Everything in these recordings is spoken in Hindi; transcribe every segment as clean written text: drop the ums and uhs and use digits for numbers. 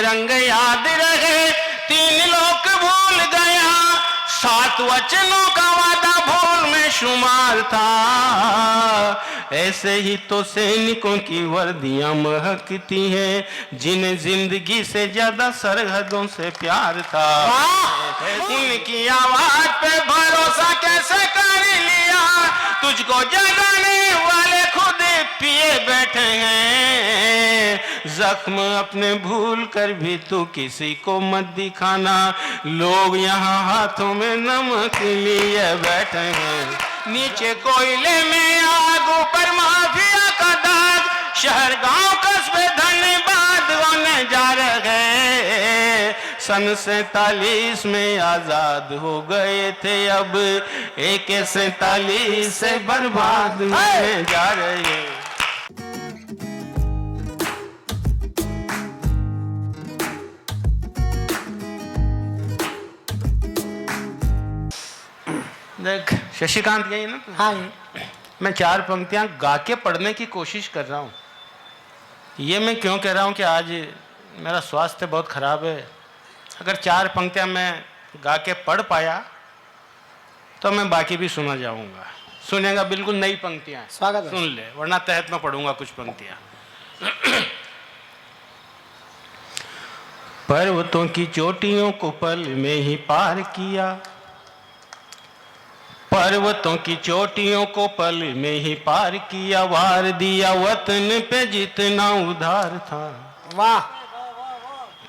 रंग याद रहे, तीन लोक भूल गया, 7 वचनों का वादा भूल में शुमार था। ऐसे ही तो सैनिकों की वर्दियां महकती हैं, जिन्हें जिंदगी से ज्यादा सरहदों से प्यार था। उनकी आवाज पे भरोसा कैसे कर लिया, तुझको जगाने वाले खुद पिए बैठे हैं। जख्म अपने भूल कर भी तू किसी को मत दिखाना, लोग यहाँ हाथों में नमक लिए बैठे हैं। नीचे कोयले में आग, ऊपर माफिया का दाग, शहर गांव कस्बे धन्यवाद होने जा रहे। सन 47 में आजाद हो गए थे, अब AK-47 से बर्बाद होने जा रहे। देख शशिकांत, यही ना? हाँ। मैं 4 पंक्तियां गा के पढ़ने की कोशिश कर रहा हूँ। ये मैं क्यों कह रहा हूँ कि आज मेरा स्वास्थ्य बहुत खराब है। अगर 4 पंक्तियां मैं गा के पढ़ पाया तो मैं बाकी भी सुना जाऊंगा। सुनेगा, बिल्कुल नई पंक्तियां हैं, स्वागत है। सुन ले, वरना तहत में पढ़ूंगा कुछ पंक्तियां। पर्वतों की चोटियों को पल में ही पार किया, पर्वतों की चोटियों को पल में ही पार किया, वार दिया वतन पे जितना उधार था। वाह।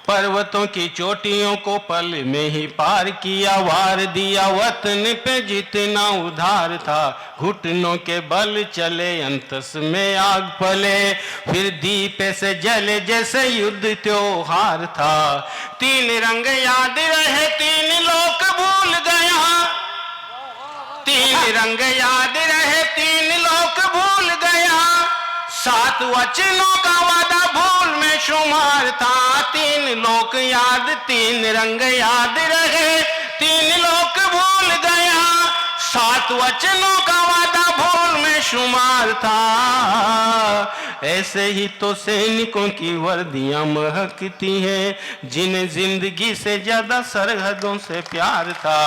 पर्वतों की चोटियों को पल में ही पार किया, वार दिया वतन पे जितना उधार था। घुटनों के बल चले अंतस में आग फले, फिर दीप से जले जैसे युद्ध त्योहार था। 3 रंग याद रहे, 3 लोक भूल गया, 3 रंग याद रहे, 3 लोक भूल गया, 7 वचनों का वादा भूल में शुमार था। 3 लोक याद, 3 रंग याद रहे, 3 लोक भूल गया, 7 वचनों का वादा भूल में शुमार था। ऐसे ही तो सैनिकों की वर्दियां महकती हैं, जिन्हें जिंदगी से ज्यादा सरहदों से प्यार था।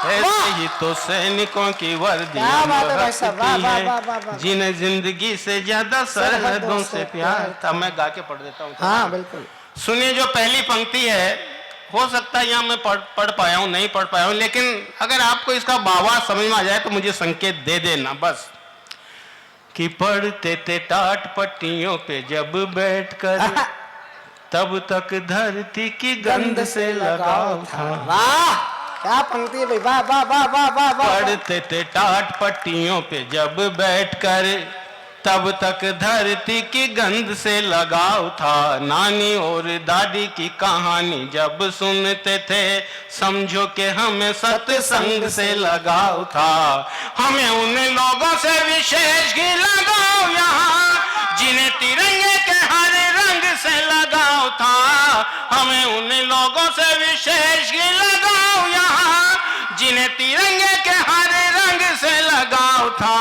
ऐसे ही तो सैनिकों की वर्दियां महकती हैं, जिन्हें जिंदगी से ज्यादा सरहदों से प्यार था। मैं गा के पढ़ देता हूँ। हाँ बिल्कुल। सुनिए, जो पहली पंक्ति है, हो सकता है यहाँ मैं पढ़ पाया हूँ, नहीं पढ़ पाया हूँ, लेकिन अगर आपको इसका भावार्थ समझ में आ जाए तो मुझे संकेत दे देना बस। कि पढ़ते थे टाट पट्टियों पे जब बैठकर, तब तक धरती की गंध से लगाव था। वाह, क्या पंक्ति है भाई, वाह वाह वाह वाह वाह वाह। पढ़ते थे टाट पट्टियों पे जब बैठकर, तब तक धरती की गंध से लगाव था। नानी और दादी की कहानी जब सुनते थे, समझो कि हमें सत्संग से लगाव था। हमें उन लोगों से विशेष ही लगाव यहाँ, जिन्हें तिरंगे के हर रंग से लगाव था। हमें उन लोगों से विशेष ही लगाव यहाँ, जिन्हें तिरंगे के हर रंग से लगाव था।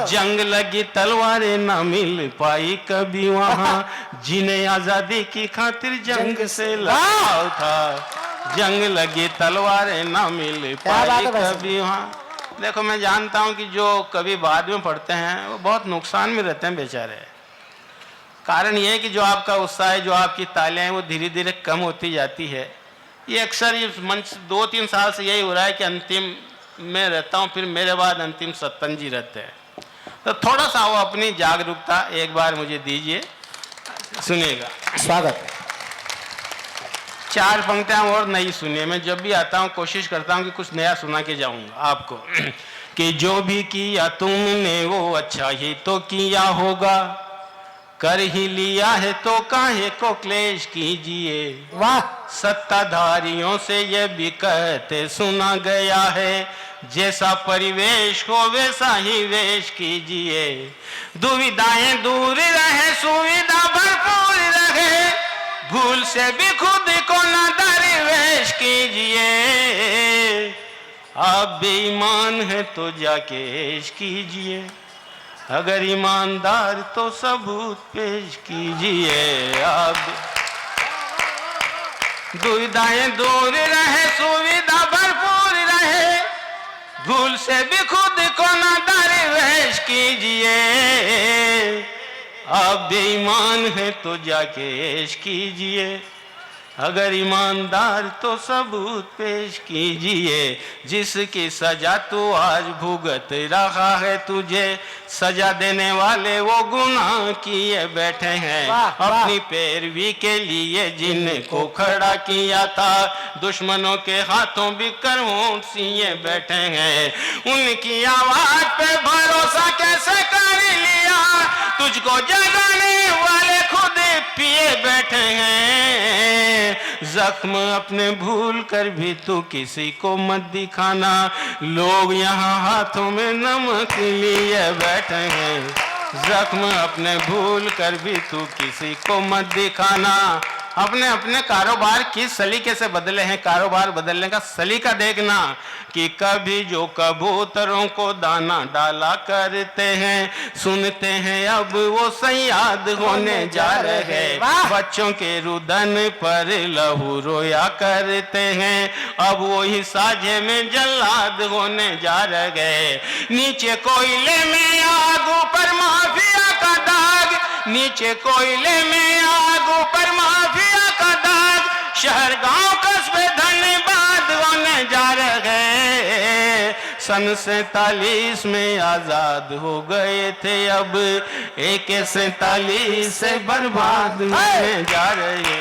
जंग लगी तलवारें न मिल पाई कभी वहाँ, जिन्हें आजादी की खातिर जंग से लगाव था। जंग लगी तलवारें न मिल पाई कभी वहाँ। देखो, मैं जानता हूँ कि जो कभी बाद में पढ़ते हैं वो बहुत नुकसान में रहते हैं बेचारे। कारण ये है कि जो आपका उत्साह है, जो आपकी तालियां हैं, वो धीरे धीरे कम होती जाती है। ये अक्सर ये मंच 2-3 साल से यही हो रहा है कि अंतिम में रहता हूँ, फिर मेरे बाद अंतिम सत्तन जी रहते हैं। तो थोड़ा सा वो अपनी जागरूकता एक बार मुझे दीजिए, सुनिएगा। स्वागत है। 4 पंक्तियां और नई सुनिए। मैं जब भी आता हूँ कोशिश करता हूँ कि कुछ नया सुना के जाऊँगा आपको। कि जो भी किया तुमने वो अच्छा ही तो किया होगा, कर ही लिया है तो काहे को क्लेश कीजिए। वाह। सत्ताधारियों से ये भी कहते सुना गया है, जैसा परिवेश हो वैसा ही वेश कीजिए। दुविधाएं दूर रहे, सुविधा भरपूर रहे, भूल से भी खुद को न दरवेश कीजिए। आप बेईमान है तो जाके ऐश कीजिए, अगर ईमानदार तो सबूत पेश कीजिए। आप दुविधाएं दूर रहे, सुविधा भरपूर रहे, भूल से भी खुद को ना दरवेश कीजिए। आप बेईमान हैं तो जाके ऐश कीजिए, अगर ईमानदार तो सबूत पेश कीजिए। जिसकी सजा तू आज भुगत रहा है, तुझे सजा देने वाले वो गुनाह किए बैठे हैं। अपनी पैरवी के लिए जिनको खड़ा किया था, दुश्मनों के हाथों भी करवों सिए बैठे हैं। उनकी आवाज पे भरोसा कैसे कर लिया, तुझको जगाने वाले खुद पिए बैठे हैं। जख्म अपने भूल कर भी तू किसी को मत दिखाना, लोग यहाँ हाथों में नमक लिए बैठे हैं। जख्म अपने भूल कर भी तू किसी को मत दिखाना। अपने अपने कारोबार किस सलीके से बदले हैं, कारोबार बदलने का सलीका देखना कि कभी जो कबूतरों को दाना डाला करते हैं, सुनते हैं अब वो सयाद होने जा रहे। बच्चों के रुदन पर लहू रोया करते हैं, अब वो ही साझे में जल्लाद होने जा रहे। नीचे कोयले में आग ऊपर माफिया का दाग, नीचे कोयले में आग ऊपर माफिया का दाग, शहर गांव कस्बे धन्यवाद होने जा रहे। सन 47 में आजाद हो गए थे, अब AK-47 से बर्बाद होने जा रहे।